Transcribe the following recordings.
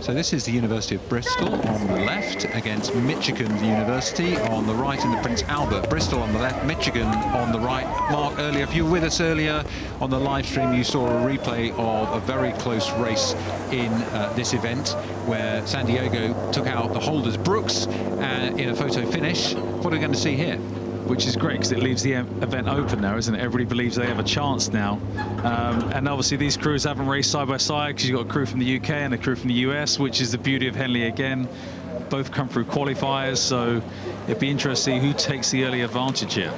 So this is the University of Bristol on the left against Michigan University on the right in the Prince Albert. Bristol on the left, Michigan on the right. Mark, earlier, if you were with us earlier on the live stream, you saw a replay of a very close race in this event where San Diego took out the holders Brooks in a photo finish. What are we going to see here? Which is great because it leaves the event open now, isn't it? Everybody believes they have a chance now. And obviously these crews haven't raced side by side because you've got a crew from the UK and a crew from the US, which is the beauty of Henley again. Both come through qualifiers, so it'd be interesting who takes the early advantage here.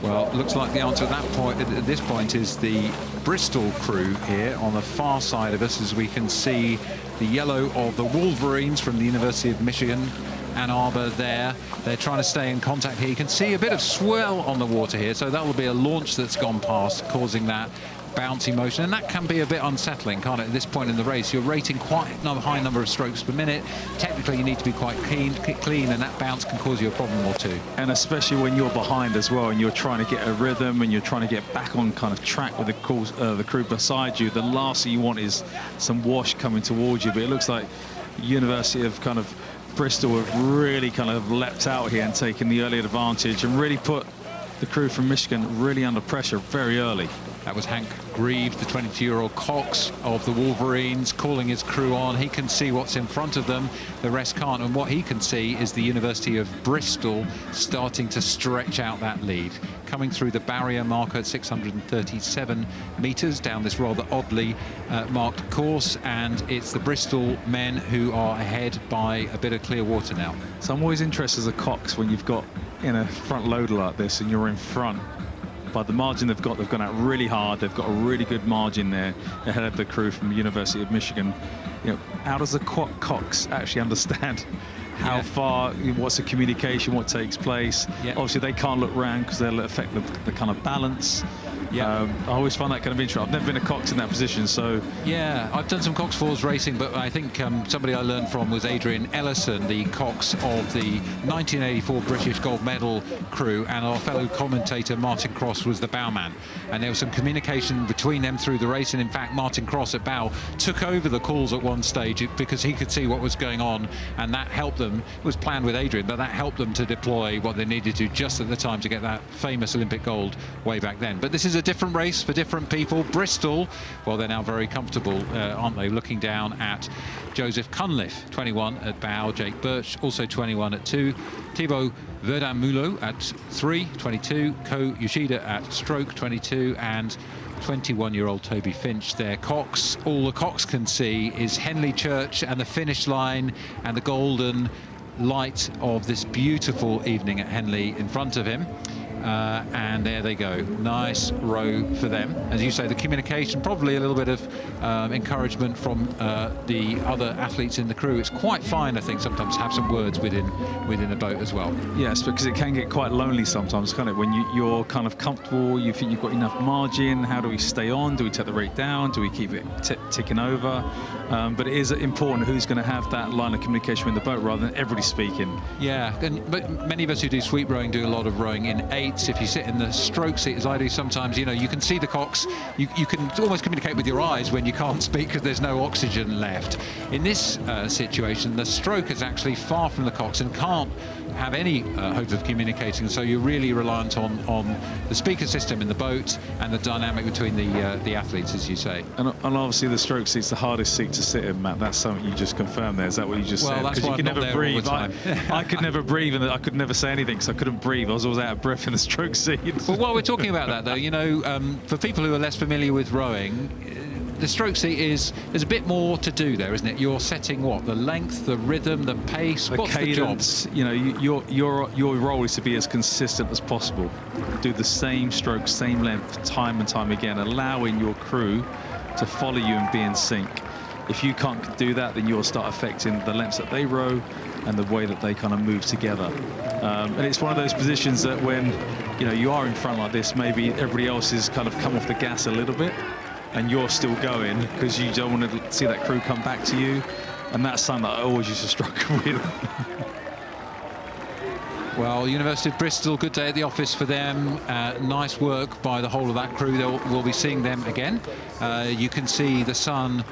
Well, it looks like the answer at this point is the Bristol crew here on the far side of us, as we can see the yellow of the Wolverines from the University of Michigan. Ann Arbor there. They're trying to stay in contact here. You can see a bit of swell on the water here, so that will be a launch that's gone past, causing that bouncy motion, and that can be a bit unsettling, can't it, at this point in the race? You're rating quite a high number of strokes per minute. Technically, you need to be quite clean, and that bounce can cause you a problem or two. And especially when you're behind as well, and you're trying to get a rhythm, and you're trying to get back on kind of track with the crew beside you. The last thing you want is some wash coming towards you, but it looks like University of kind of Bristol have really kind of leapt out here and taken the early advantage and really put the crew from Michigan really under pressure very early. That was Hank Grieve, the 22-year-old Cox of the Wolverines, calling his crew on. He can see what's in front of them, the rest can't, and what he can see is the University of Bristol starting to stretch out that lead. Coming through the barrier marker at 637 metres down this rather oddly marked course, and it's the Bristol men who are ahead by a bit of clear water now. So I'm always interested as a Cox when you've got in a front loader like this and you're in front. By the margin they've gone out really hard. They've got a really good margin there ahead of the crew from the University of Michigan. You know, how does the Cox actually understand how far, what's the communication, what takes place? Obviously they can't look round because they'll affect the kind of balance. I always find that kind of interesting. I've never been a Cox in that position, so... Yeah, I've done some Cox Falls racing, but I think somebody I learned from was Adrian Ellison, the Cox of the 1984 British gold medal crew, and our fellow commentator Martin Cross was the bowman. And there was some communication between them through the race, and in fact Martin Cross at bow took over the calls at one stage because he could see what was going on, and that helped them. It was planned with Adrian, but that helped them to deploy what they needed to just at the time to get that famous Olympic gold way back then. But this is a different race for different people. Bristol, well, they're now very comfortable, aren't they, looking down at Joseph Cunliffe, 21 at bow, Jake Birch, also 21 at 2, Thibaut Verdun-Mulot at 3, 22, Ko Yoshida at stroke, 22, and 21-year-old Toby Finch there. Cox, all the Cox can see is Henley Church and the finish line and the golden light of this beautiful evening at Henley in front of him. And there they go. Nice row for them. As you say, the communication, probably a little bit of encouragement from the other athletes in the crew. It's quite fine, I think, sometimes to have some words within the boat as well. Yes, because it can get quite lonely sometimes, can't it? When you're kind of comfortable, you think you've got enough margin. How do we stay on? Do we take the rate down? Do we keep it ticking over? But it is important who's going to have that line of communication in the boat rather than everybody speaking. Yeah, but many of us who do sweep rowing do a lot of rowing in 8. If you sit in the stroke seat, as I do sometimes, you know, you can see the Cox. You can almost communicate with your eyes when you can't speak because there's no oxygen left. In this situation, the stroke is actually far from the Cox and can't have any hope of communicating, so you're really reliant on the speaker system in the boat and the dynamic between the athletes, as you say. And obviously the stroke seat's the hardest seat to sit in, Matt. That's something you just confirmed there. Is that what you just said? Because you can never breathe. I could never breathe, and I could never say anything because I couldn't breathe. I was always out of breath in the stroke seat. Well, while we're talking about that, though, you know, for people who are less familiar with rowing, the stroke seat there's a bit more to do there, isn't it? You're setting what? The length, the rhythm, the pace, the cadence. You know, your role is to be as consistent as possible. Do the same stroke, same length, time and time again, allowing your crew to follow you and be in sync. If you can't do that, then you'll start affecting the lengths that they row and the way that they kind of move together. And it's one of those positions that when, you know, you are in front like this, maybe everybody else has kind of come off the gas a little bit, and you're still going because you don't want to see that crew come back to you. And that's something that I always used to struggle with. Well, University of Bristol, good day at the office for them. Nice work by the whole of that crew. We'll be seeing them again. You can see the sun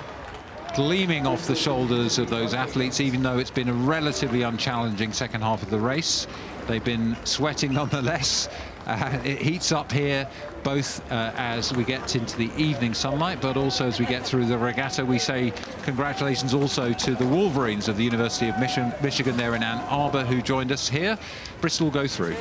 gleaming off the shoulders of those athletes, even though it's been a relatively unchallenging second half of the race. They've been sweating nonetheless. It heats up here, both as we get into the evening sunlight, but also as we get through the regatta. We say congratulations also to the Wolverines of the University of Michigan there in Ann Arbor, who joined us here. Bristol go through.